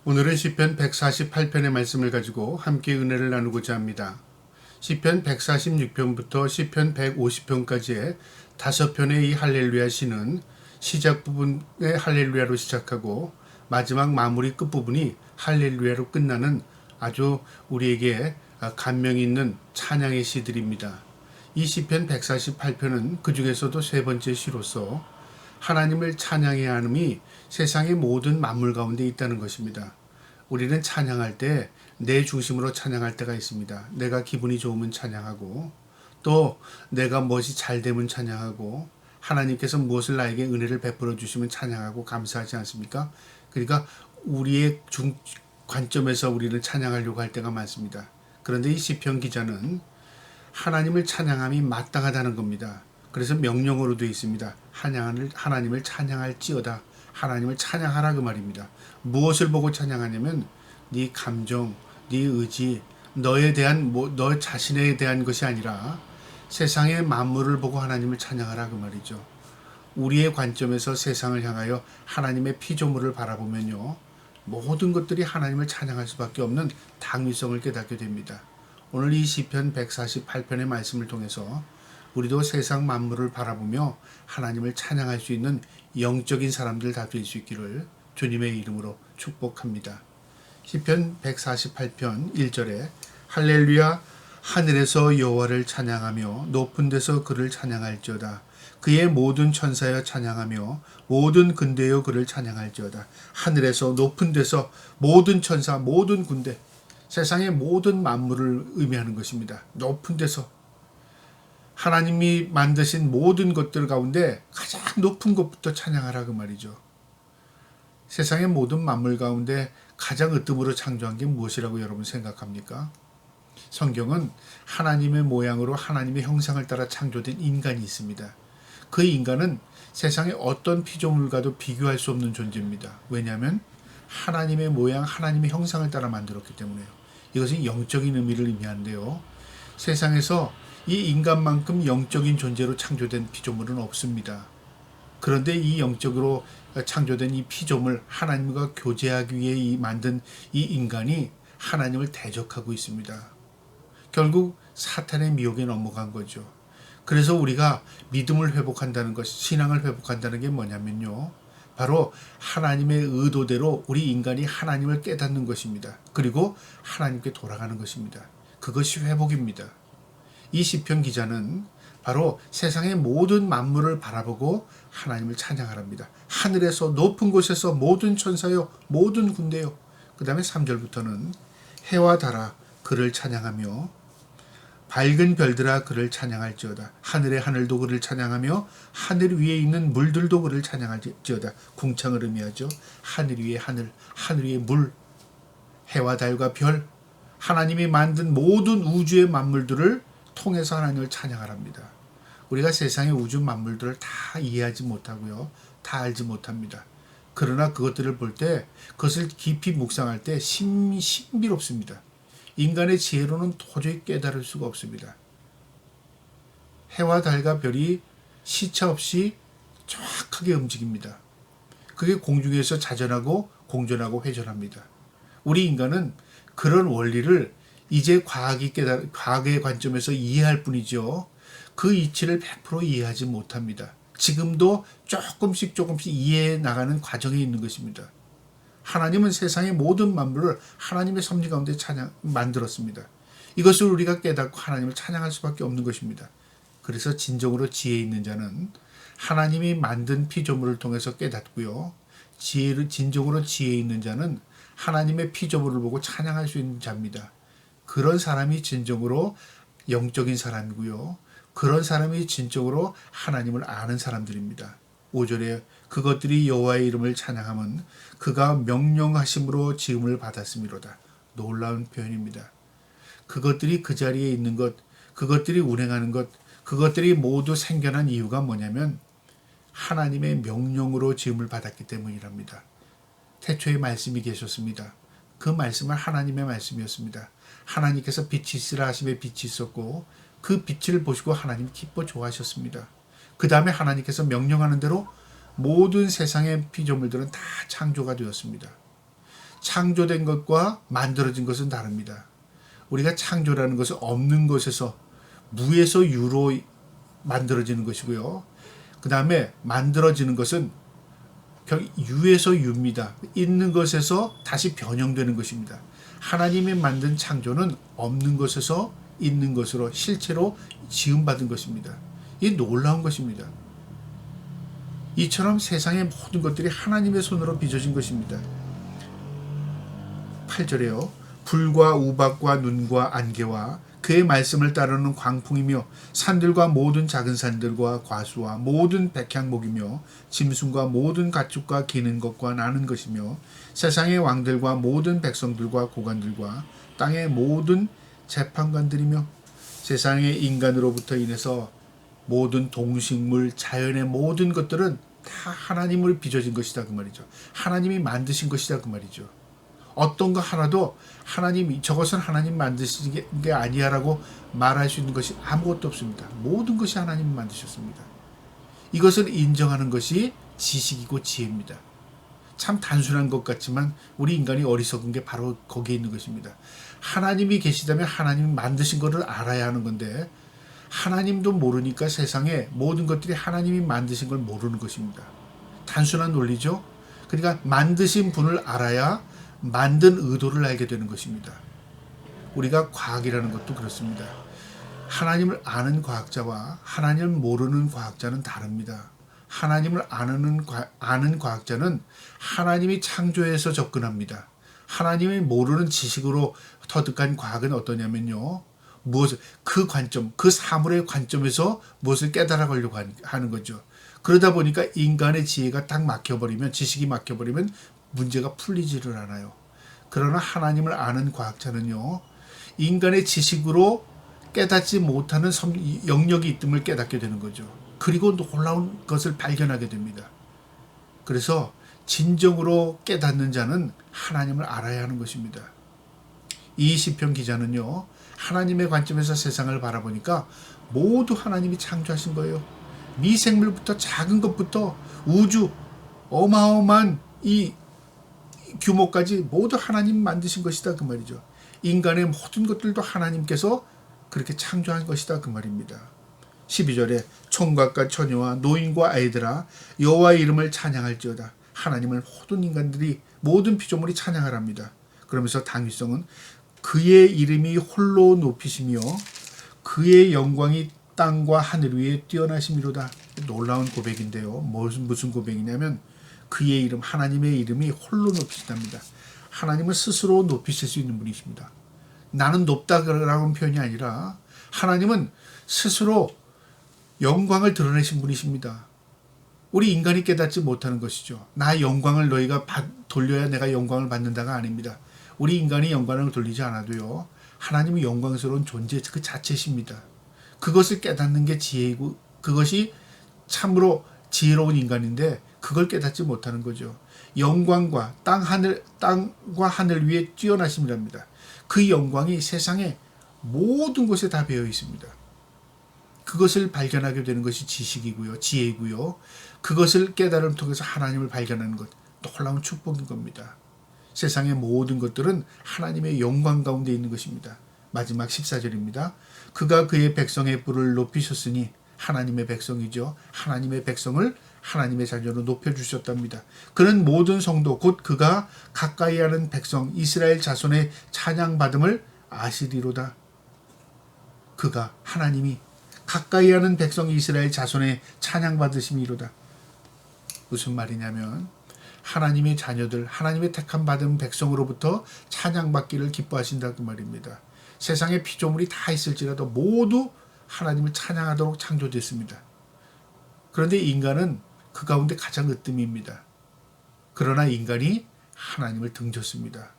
오늘은 시편 148편의 말씀을 가지고 함께 은혜를 나누고자 합니다. 시편 146편부터 시편 150편까지의 5편의 이 할렐루야 시는 시작 부분의 할렐루야로 시작하고 마지막 마무리 끝부분이 할렐루야로 끝나는 아주 우리에게 감명 있는 찬양의 시들입니다. 이 시편 148편은 그 중에서도 세 번째 시로서 하나님을 찬양해야 함이 세상의 모든 만물 가운데 있다는 것입니다. 우리는 찬양할 때 내 중심으로 찬양할 때가 있습니다. 내가 기분이 좋으면 찬양하고, 또 내가 무엇이 잘 되면 찬양하고, 하나님께서 무엇을 나에게 은혜를 베풀어 주시면 찬양하고 감사하지 않습니까? 그러니까 우리의 관점에서 우리는 찬양하려고 할 때가 많습니다. 그런데 이 시편 기자는 하나님을 찬양함이 마땅하다는 겁니다. 그래서 명령어로 되어 있습니다. 하나님을 찬양할지어다. 하나님을 찬양하라 그 말입니다. 무엇을 보고 찬양하냐면 네 감정, 네 의지, 너 자신에 대한 것이 아니라 세상의 만물을 보고 하나님을 찬양하라 그 말이죠. 우리의 관점에서 세상을 향하여 하나님의 피조물을 바라보면요, 모든 것들이 하나님을 찬양할 수밖에 없는 당위성을 깨닫게 됩니다. 오늘 이 시편 148편의 말씀을 통해서 우리도 세상 만물을 바라보며 하나님을 찬양할 수 있는 영적인 사람들 다 될 수 있기를 주님의 이름으로 축복합니다. 시편 148편 1절에 할렐루야 하늘에서 여호와를 찬양하며 높은 데서 그를 찬양할지어다. 그의 모든 천사여 찬양하며 모든 군대여 그를 찬양할지어다. 하늘에서 높은 데서 모든 천사 모든 군대, 세상의 모든 만물을 의미하는 것입니다. 높은 데서 하나님이 만드신 모든 것들 가운데 가장 높은 것부터 찬양하라 그 말이죠. 세상의 모든 만물 가운데 가장 으뜸으로 창조한 게 무엇이라고 여러분 생각합니까? 성경은 하나님의 모양으로 하나님의 형상을 따라 창조된 인간이 있습니다. 그 인간은 세상의 어떤 피조물과도 비교할 수 없는 존재입니다. 왜냐하면 하나님의 모양, 하나님의 형상을 따라 만들었기 때문에요. 이것은 영적인 의미를 의미하는데요. 세상에서 이 인간만큼 영적인 존재로 창조된 피조물은 없습니다. 그런데 이 영적으로 창조된 이 피조물, 하나님과 교제하기 위해 만든 이 인간이 하나님을 대적하고 있습니다. 결국 사탄의 미혹에 넘어간 거죠. 그래서 우리가 믿음을 회복한다는 것, 신앙을 회복한다는 게 뭐냐면요, 바로 하나님의 의도대로 우리 인간이 하나님을 깨닫는 것입니다. 그리고 하나님께 돌아가는 것입니다. 그것이 회복입니다. 이 시편 기자는 바로 세상의 모든 만물을 바라보고 하나님을 찬양하랍니다. 하늘에서 높은 곳에서 모든 천사요 모든 군대요. 그 다음에 3절부터는 해와 달아 그를 찬양하며 밝은 별들아 그를 찬양할지어다. 하늘의 하늘도 그를 찬양하며 하늘 위에 있는 물들도 그를 찬양할지어다. 궁창을 의미하죠. 하늘 위에 하늘, 하늘 위에 물, 해와 달과 별, 하나님이 만든 모든 우주의 만물들을 통해서 하나님을 찬양하랍니다. 우리가 세상의 우주 만물들을 다 이해하지 못하고요, 다 알지 못합니다. 그러나 그것들을 볼 때, 그것을 깊이 묵상할 때 신비롭습니다. 인간의 지혜로는 도저히 깨달을 수가 없습니다. 해와 달과 별이 시차 없이 정확하게 움직입니다. 그게 공중에서 자전하고 공전하고 회전합니다. 우리 인간은 그런 원리를 이제 과학의 관점에서 이해할 뿐이죠. 그 이치를 100% 이해하지 못합니다. 지금도 조금씩 이해해 나가는 과정에 있는 것입니다. 하나님은 세상의 모든 만물을 하나님의 섭리 가운데 만들었습니다. 이것을 우리가 깨닫고 하나님을 찬양할 수밖에 없는 것입니다. 그래서 진정으로 지혜 있는 자는 하나님이 만든 피조물을 통해서 깨닫고요, 진정으로 지혜 있는 자는 하나님의 피조물을 보고 찬양할 수 있는 자입니다. 그런 사람이 진정으로 영적인 사람이고요, 그런 사람이 진정으로 하나님을 아는 사람들입니다. 5절에 그것들이 여호와의 이름을 찬양하면 그가 명령하심으로 지음을 받았음이로다. 놀라운 표현입니다. 그것들이 그 자리에 있는 것, 그것들이 운행하는 것, 그것들이 모두 생겨난 이유가 뭐냐면 하나님의 명령으로 지음을 받았기 때문이랍니다. 태초에 말씀이 계셨습니다. 그 말씀은 하나님의 말씀이었습니다. 하나님께서 빛이 있으라 하심에 빛이 있었고 그 빛을 보시고 하나님 기뻐 좋아하셨습니다. 그 다음에 하나님께서 명령하는 대로 모든 세상의 피조물들은 다 창조가 되었습니다. 창조된 것과 만들어진 것은 다릅니다. 우리가 창조라는 것은 없는 것에서 무에서 유로 만들어지는 것이고요. 그 다음에 만들어지는 것은 유에서 유입니다. 있는 것에서 다시 변형되는 것입니다. 하나님이 만든 창조는 없는 것에서 있는 것으로 실체로 지음받은 것입니다. 이 놀라운 것입니다. 이처럼 세상의 모든 것들이 하나님의 손으로 빚어진 것입니다. 8절에요. 불과 우박과 눈과 안개와 그의 말씀을 따르는 광풍이며 산들과 모든 작은 산들과 과수와 모든 백향목이며 짐승과 모든 가축과 기는 것과 나는 것이며 세상의 왕들과 모든 백성들과 고관들과 땅의 모든 재판관들이며 세상의 인간으로부터 인해서 모든 동식물, 자연의 모든 것들은 다 하나님을 빚어진 것이다 그 말이죠. 하나님이 만드신 것이다 그 말이죠. 어떤 거 하나도 하나님이 저것은 하나님 만드신 게 아니야 라고 말할 수 있는 것이 아무것도 없습니다. 모든 것이 하나님이 만드셨습니다. 이것을 인정하는 것이 지식이고 지혜입니다. 참 단순한 것 같지만 우리 인간이 어리석은 게 바로 거기에 있는 것입니다. 하나님이 계시다면 하나님이 만드신 것을 알아야 하는 건데 하나님도 모르니까 세상에 모든 것들이 하나님이 만드신 걸 모르는 것입니다. 단순한 논리죠. 그러니까 만드신 분을 알아야 만든 의도를 알게 되는 것입니다. 우리가 과학이라는 것도 그렇습니다. 하나님을 아는 과학자와 하나님을 모르는 과학자는 다릅니다. 하나님을 아는 과학자는 하나님이 창조해서 접근합니다. 하나님이 모르는 지식으로 터득한 과학은 어떠냐면요. 그 관점, 그 사물의 관점에서 무엇을 깨달아가려고 하는 거죠. 그러다 보니까 인간의 지혜가 딱 막혀버리면, 지식이 막혀버리면 문제가 풀리지를 않아요. 그러나 하나님을 아는 과학자는요, 인간의 지식으로 깨닫지 못하는 영역이 있음을 깨닫게 되는 거죠. 그리고 놀라운 것을 발견하게 됩니다. 그래서 진정으로 깨닫는 자는 하나님을 알아야 하는 것입니다. 이 시편 기자는요, 하나님의 관점에서 세상을 바라보니까 모두 하나님이 창조하신 거예요. 미생물부터 작은 것부터 우주, 어마어마한 이 규모까지 모두 하나님 만드신 것이다 그 말이죠. 인간의 모든 것들도 하나님께서 그렇게 창조한 것이다 그 말입니다. 12절에 총각과 처녀와 노인과 아이들아 여호와의 이름을 찬양할지어다. 하나님을 모든 인간들이 모든 피조물이 찬양하랍니다. 그러면서 당위성은 그의 이름이 홀로 높이시며 그의 영광이 땅과 하늘 위에 뛰어나심이로다. 놀라운 고백인데요. 무슨 고백이냐면 그의 이름, 하나님의 이름이 홀로 높이시답니다. 하나님은 스스로 높이실 수 있는 분이십니다. 나는 높다라는 표현이 아니라 하나님은 스스로 영광을 드러내신 분이십니다. 우리 인간이 깨닫지 못하는 것이죠. 나 영광을 너희가 돌려야 내가 영광을 받는다가 아닙니다. 우리 인간이 영광을 돌리지 않아도요. 하나님은 영광스러운 존재 그 자체십니다. 그것을 깨닫는 게 지혜이고 그것이 참으로 지혜로운 인간인데 그걸 깨닫지 못하는 거죠. 영광과 땅과 하늘 위에 뛰어나심이랍니다. 그 영광이 세상의 모든 곳에 다 배어 있습니다. 그것을 발견하게 되는 것이 지식이고요. 지혜이고요. 그것을 깨달음을 통해서 하나님을 발견하는 것, 놀라운 축복인 겁니다. 세상의 모든 것들은 하나님의 영광 가운데 있는 것입니다. 마지막 14절입니다. 그가 그의 백성의 뿔을 높이셨으니 하나님의 백성이죠. 하나님의 백성을 하나님의 자녀로 높여주셨답니다. 그는 모든 성도 곧 그가 가까이 하는 백성 이스라엘 자손의 찬양받음을 아시리로다. 그가 하나님이 가까이 하는 백성 이스라엘 자손의 찬양받으심이로다. 무슨 말이냐면 하나님의 자녀들, 하나님의 택함 받은 백성으로부터 찬양받기를 기뻐하신다 그 말입니다. 세상에 피조물이 다 있을지라도 모두 하나님을 찬양하도록 창조됐습니다. 그런데 인간은 그 가운데 가장 으뜸입니다. 그러나 인간이 하나님을 등졌습니다.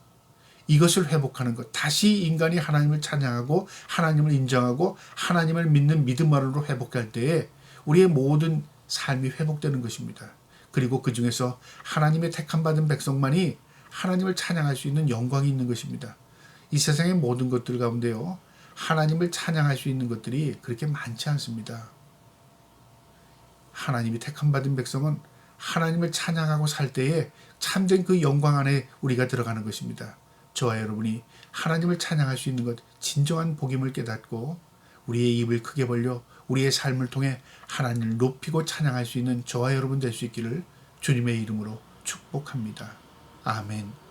이것을 회복하는 것, 다시 인간이 하나님을 찬양하고 하나님을 인정하고 하나님을 믿는 믿음 안으로 회복할 때에 우리의 모든 삶이 회복되는 것입니다. 그리고 그 중에서 하나님의 택함받은 백성만이 하나님을 찬양할 수 있는 영광이 있는 것입니다. 이 세상의 모든 것들 가운데요, 하나님을 찬양할 수 있는 것들이 그렇게 많지 않습니다. 하나님이 택함받은 백성은 하나님을 찬양하고 살 때에 참된 그 영광 안에 우리가 들어가는 것입니다. 저와 여러분이 하나님을 찬양할 수 있는 것, 진정한 복임을 깨닫고 우리의 입을 크게 벌려 우리의 삶을 통해 하나님을 높이고 찬양할 수 있는 저와 여러분 될 수 있기를 주님의 이름으로 축복합니다. 아멘.